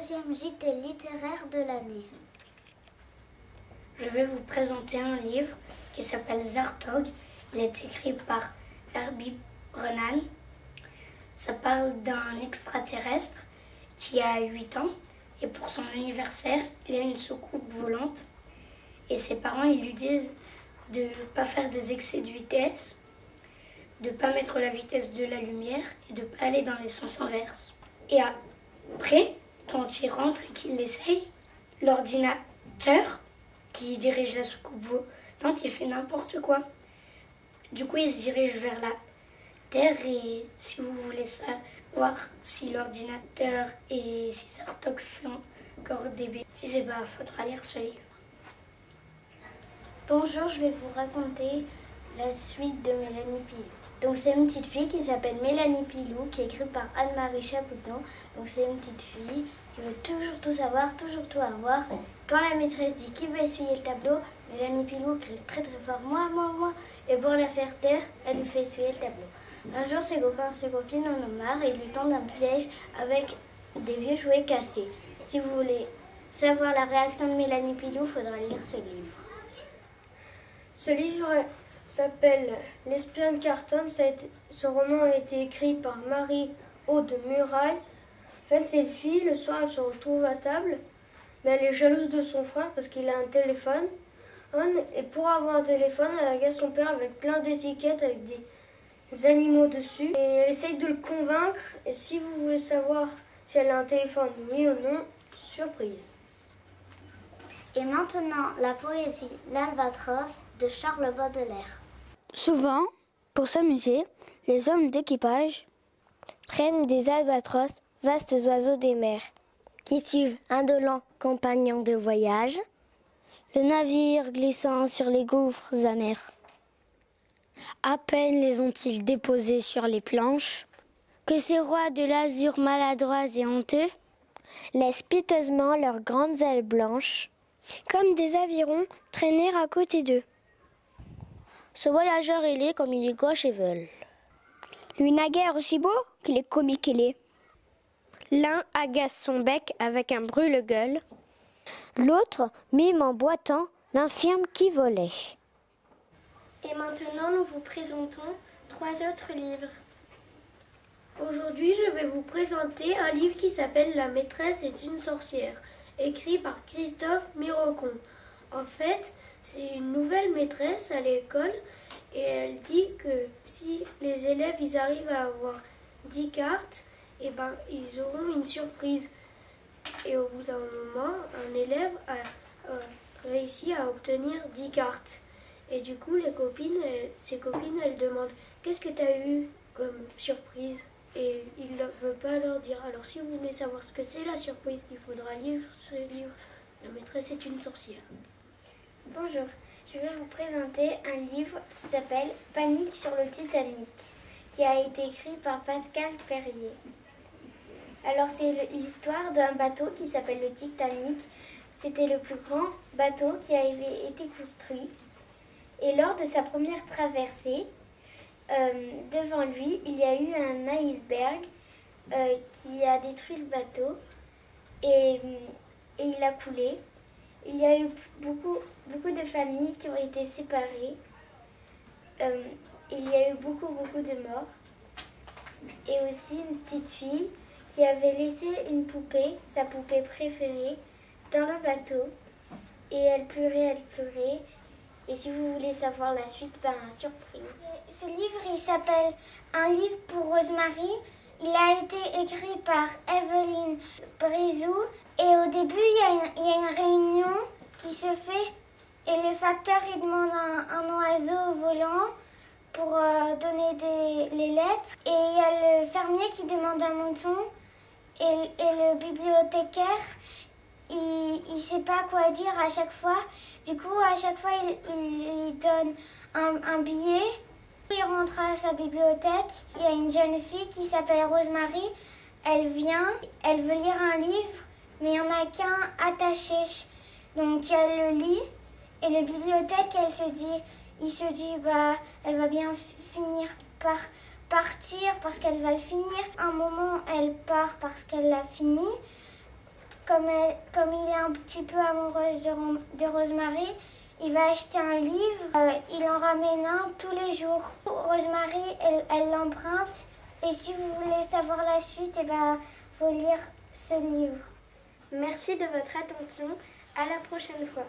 deuxième JT littéraire de l'année. Je vais vous présenter un livre qui s'appelle Zartog. Il est écrit par Herbie Brennan. Ça parle d'un extraterrestre qui a 8 ans et pour son anniversaire, il a une soucoupe volante. Et ses parents, ils lui disent de ne pas faire des excès de vitesse, de ne pas mettre la vitesse de la lumière et de ne pas aller dans les sens inverses. Et après, quand il rentre et qu'il l'essaye, l'ordinateur qui dirige la soucoupe volante, il fait n'importe quoi. Du coup, il se dirige vers la Terre et si vous voulez savoir si l'ordinateur et si Zartog fait encore des bêtises, il faudra lire ce livre. Bonjour, je vais vous raconter la suite de Mélanie Pilou. Donc c'est une petite fille qui s'appelle Mélanie Pilou, qui est écrite par Anne-Marie Chapouton. Donc c'est une petite fille qui veut toujours tout savoir, toujours tout avoir. Quand la maîtresse dit qui veut essuyer le tableau, Mélanie Pilou crie très très fort « moi, moi, moi ». Et pour la faire taire, elle lui fait essuyer le tableau. Un jour, ses copains et ses copines en ont marre et lui tendent un piège avec des vieux jouets cassés. Si vous voulez savoir la réaction de Mélanie Pilou, il faudra lire ce livre. Ce livre s'appelle L'espionne cartonne. Ce roman a été écrit par Marie-Aude Muraille. En fait, c'est une fille, le soir, elle se retrouve à table, mais elle est jalouse de son frère parce qu'il a un téléphone. Et pour avoir un téléphone, elle agace son père avec plein d'étiquettes, avec des animaux dessus. Et elle essaye de le convaincre. Et si vous voulez savoir si elle a un téléphone, oui ou non, surprise. Et maintenant, la poésie L'Albatros de Charles Baudelaire. Souvent, pour s'amuser, les hommes d'équipage prennent des albatros, vastes oiseaux des mers, qui suivent indolents compagnons de voyage, le navire glissant sur les gouffres amers. À peine les ont-ils déposés sur les planches, que ces rois de l'azur maladroits et honteux laissent piteusement leurs grandes ailes blanches, comme des avirons traîner à côté d'eux. Ce voyageur ailé comme il est gauche et veule. Lui naguère aussi beau qu'il est comique ailé. L'un agace son bec avec un brûle-gueule, l'autre mime en boitant l'infirme qui volait. Et maintenant, nous vous présentons 3 autres livres. Aujourd'hui, je vais vous présenter un livre qui s'appelle La maîtresse est une sorcière, écrit par Christophe Mirocon. En fait, c'est une nouvelle maîtresse à l'école et elle dit que si les élèves ils arrivent à avoir 10 cartes, et ils auront une surprise. Et au bout d'un moment, un élève a réussi à obtenir 10 cartes. Et du coup, ses copines, elles demandent « Qu'est-ce que tu as eu comme surprise ?» Et il ne veut pas leur dire. Alors si vous voulez savoir ce que c'est la surprise, il faudra lire ce livre. La maîtresse est une sorcière. Bonjour, je vais vous présenter un livre qui s'appelle Panique sur le Titanic, qui a été écrit par Pascal Perrier. Alors c'est l'histoire d'un bateau qui s'appelle le Titanic. C'était le plus grand bateau qui avait été construit. Et lors de sa première traversée, devant lui, il y a eu un iceberg qui a détruit le bateau et il a coulé. Il y a eu beaucoup de familles qui ont été séparées. Il y a eu beaucoup de morts. Et aussi une petite fille qui avait laissé une poupée, sa poupée préférée, dans le bateau. Et elle pleurait. Et si vous voulez savoir la suite, surprise. Ce livre, il s'appelle Un livre pour Rosemary. Il a été écrit par Evelyne Brizou. Et au début, il y a une réunion qui se fait. Et le facteur, il demande un oiseau volant pour donner les lettres. Et il y a le fermier qui demande un mouton. Et le bibliothécaire, il ne sait pas quoi dire à chaque fois. Du coup, à chaque fois, il donne un billet. Il rentre à sa bibliothèque. Il y a une jeune fille qui s'appelle Rosemary. Elle vient, elle veut lire un livre, mais il n'y en a qu'un attaché. Donc, elle le lit. Et la bibliothèque, il se dit, elle va bien finir par partir parce qu'elle va le finir. Un moment, elle part parce qu'elle l'a fini. comme il est un petit peu amoureux de Rosemary, il va acheter un livre, il en ramène un tous les jours. Rosemary, elle l'emprunte. Et si vous voulez savoir la suite, faut lire ce livre. Merci de votre attention. À la prochaine fois.